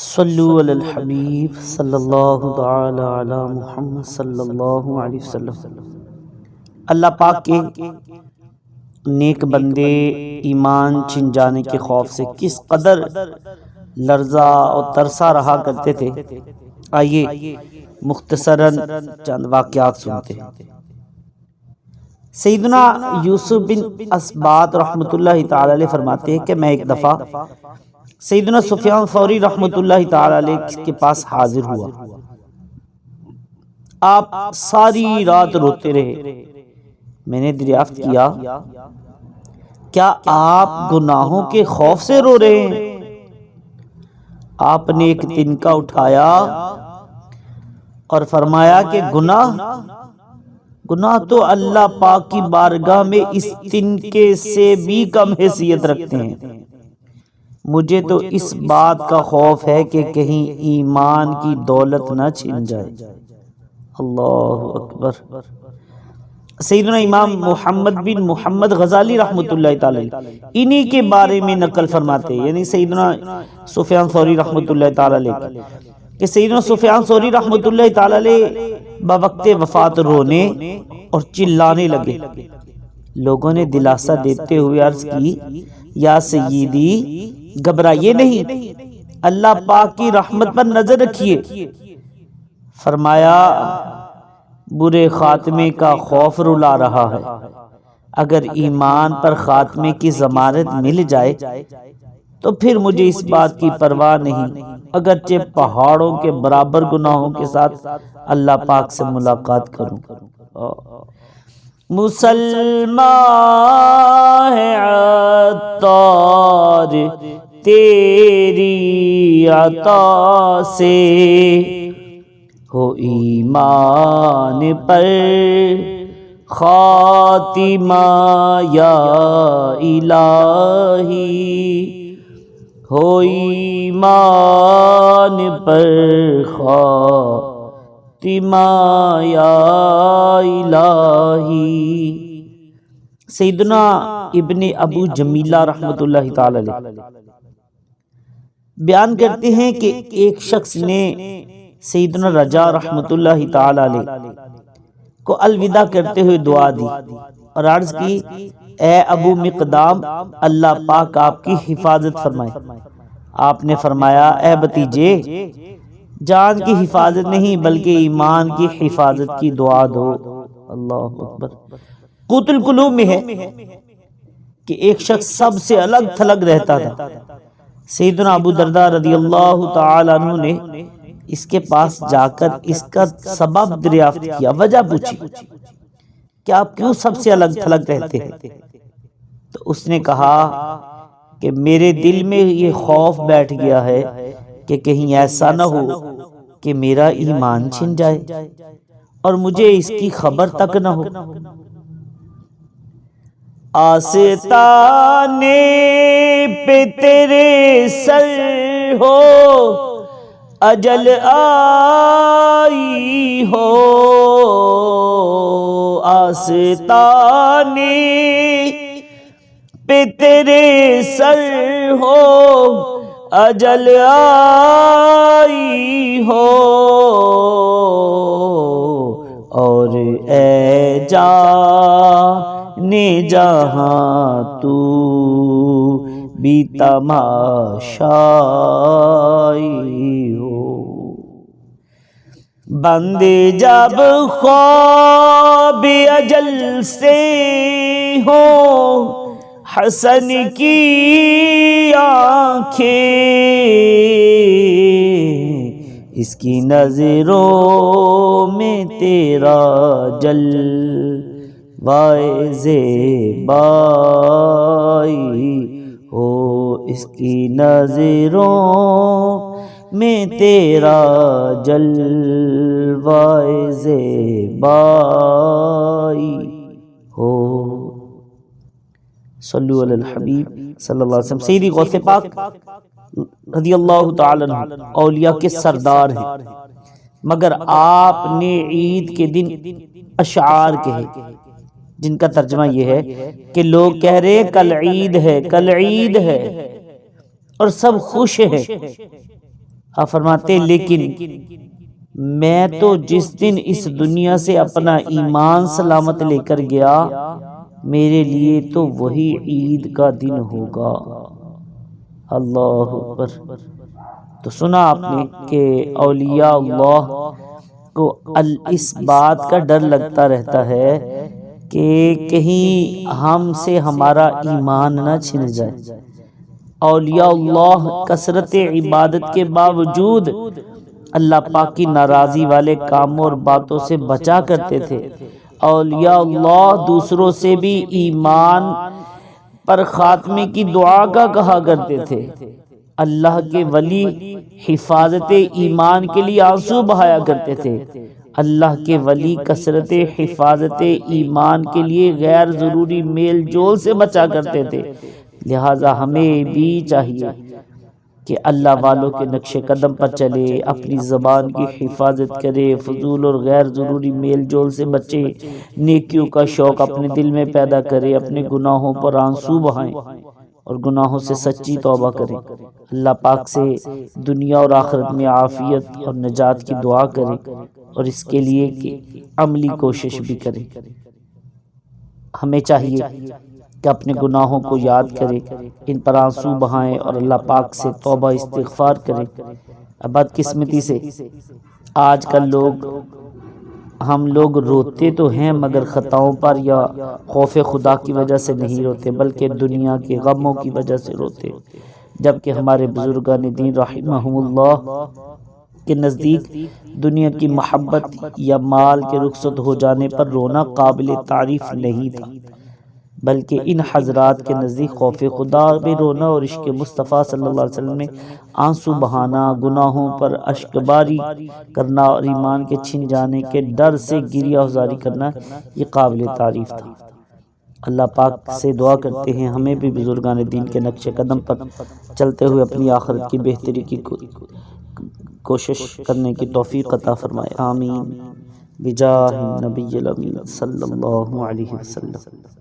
صلو علی الحبیب صلی اللہ تعالی علی محمد صلی اللہ علیہ وسلم۔ اللہ پاک کے نیک بندے ایمان چھن جانے کے خوف سے کس قدر لرزا اور ترسا رہا کرتے تھے، آئیے مختصراً چند واقعات سنتے ہیں۔ سیدنا یوسف بن اسباط رحمۃ اللہ تعالی علیہ فرماتے ہیں کہ میں ایک دفعہ سیدنا سفیان ثوری رحمۃ اللہ تعالی علیہ کے پاس حاضر ہوا۔ آپ ساری رات روتے رہے۔ میں نے دریافت کیا، کیا آپ گناہوں کے خوف سے رو رہے ہیں؟ آپ نے ایک تنکا اٹھایا اور فرمایا کہ گناہ تو اللہ پاک کی بارگاہ میں اس تنکے سے بھی کم حیثیت رکھتے ہیں۔ مجھے تو اس بات کا خوف ہے کہ کہیں ایمان کی دولت نہ چھن جائے۔ اللہ اکبر۔ سیدنا امام محمد بن محمد غزالی رحمۃ اللہ تعالی انہی کے بارے میں نقل فرماتے ہیں، یعنی سیدنا سفیان ثوری رحمۃ اللہ تعالی علیہ، کہ سیدنا سفیان ثوری رحمۃ اللہ تعالی علیہ بوقت وفات رونے اور چلانے لگے۔ لوگوں نے دلاسا دیتے ہوئے عرض کی، یا سیدی گھبرائیے نہیں، اللہ پاک کی رحمت پر نظر رکھیے۔ فرمایا، برے خاتمے کا خوف رلا رہا ہے، اگر ایمان پر خاتمے کی ضمانت مل جائے تو پھر مجھے اس بات کی پرواہ نہیں، اگرچہ پہاڑوں کے برابر گناہوں کے ساتھ اللہ پاک سے ملاقات کروں۔ مسلمان ہے عطار تیری عطا سے، ہو ایمان پر خاتمہ یا الہی، ہو ایمان پر خاتمہ یا الہی۔ سیدنا ابن ابو جمیلہ رحمۃ اللہ تعالی علیہ بیان کرتے ہیں کہ ایک شخص نے سیدنا رجا رحمۃ اللہ تعالی علیہ کو الوداع کرتے ہوئے دعا دی اور عرض کی، اے ابو مقدام، اللہ پاک آپ کی حفاظت فرمائے۔ آپ نے فرمایا، اے بھتیجے، جان کی حفاظت نہیں بلکہ ایمان کی حفاظت کی دعا دو۔ اللہ اکبر۔ قوت القلوب میں ہے کہ ایک شخص سب سے الگ تھلگ رہتا تھا۔ سیدنا ابو درداء رضی اللہ تعالی عنہ نے اس کے پاس جا کر اس کا سبب دریافت کیا، وجہ پوچھی کہ آپ کیوں سب سے الگ تھلگ رہتے ہیں؟ تو اس نے کہا کہ میرے دل میں یہ خوف بیٹھ گیا ہے کہ کہیں ایسا نہ ہو کہ میرا ایمان چھن جائے اور مجھے اس کی خبر تک نہ ہو۔ آستانے پہ تیرے سر ہو، اجل آئی ہو، آستانے پہ تیرے سر ہو، اجل آئی ہو، اور اے جانے جہاں تو بھی تماشائی ہو۔ بندے جب خواب اجل سے ہو، حسن کی آنکھیں اس کی نظروں میں تیرا جلوہ زیبائی ہو، اس کی نظروں میں تیرا جلوہ زیبائی ہو۔ صلو علی الحبیب صلی اللہ علیہ وسلم۔ سیدی غوث پاک رضی اللہ تعالی عنہ اولیاء کے سردار ہیں، مگر آپ نے عید کے دن اشعار کہے جن کا ترجمہ یہ ہے کہ لوگ کہہ رہے ہیں کل عید ہے، کل عید ہے، اور سب خوش ہیں، آپ فرماتے لیکن میں تو جس دن اس دنیا سے اپنا ایمان سلامت لے کر گیا میرے لیے تو وہی عید کا دن ہوگا۔ اللہ اکبر۔ تو سنا آپ نے کہ اولیاء اللہ کو اس بات کا ڈر لگتا رہتا ہے کہ کہیں ہم سے ہمارا ایمان نہ چھن جائے۔ اولیاء اللہ کثرت عبادت کے باوجود اللہ پاک کی ناراضی والے کاموں اور باتوں سے بچا کرتے تھے۔ اولیاء اللہ دوسروں سے بھی ایمان پر خاتمے کی دعا کا کہا کرتے تھے۔ اللہ کے ولی حفاظت ایمان کے لیے آنسو بہایا کرتے تھے۔ اللہ کے ولی کثرت حفاظت ایمان کے لیے غیر ضروری میل جول سے بچا کرتے تھے۔ لہٰذا ہمیں بھی چاہیے کہ اللہ والوں کے نقش قدم پر چلے، اپنی زبان کی حفاظت کرے، فضول اور غیر ضروری میل جول سے بچے، نیکیوں کا شوق اپنے دل میں پیدا کرے، اپنے گناہوں پر آنسو بہائیں اور گناہوں سے سچی توبہ کریں، اللہ پاک سے دنیا اور آخرت میں عافیت اور نجات کی دعا کریں اور اس کے لیے کہ عملی کوشش بھی کریں۔ ہمیں چاہیے کہ اپنے گناہوں کو یاد کریں، ان پر آنسو بہائیں اور اللہ پاک سے توبہ استغفار کریں۔ بدقسمتی سے آج کل ہم لوگ روتے تو ہیں مگر خطاؤں پر یا خوف خدا کی وجہ سے نہیں روتے بلکہ دنیا کے غموں کی وجہ سے روتے، جبکہ ہمارے بزرگان دین رحمہم اللہ کے نزدیک دنیا کی محبت یا مال کے رخصت ہو جانے پر رونا قابل تعریف نہیں تھا، بلکہ ان حضرات کے نزدیک خوف خدا میں رونا اور عشق مصطفیٰ صلی اللہ علیہ وسلم میں آنسو بہانا، گناہوں پر اشک باری کرنا اور ایمان کے چھن جانے کے ڈر سے گریہ وزاری کرنا یہ قابل تعریف تھا۔ اللہ پاک سے دعا کرتے ہیں ہمیں بھی بزرگان دین کے نقش قدم پر چلتے ہوئے اپنی آخرت کی بہتری کی کوشش کرنے کی توفیق عطا فرمائے، آمین بجاہ النبی الامین صلی اللہ علیہ وسلم۔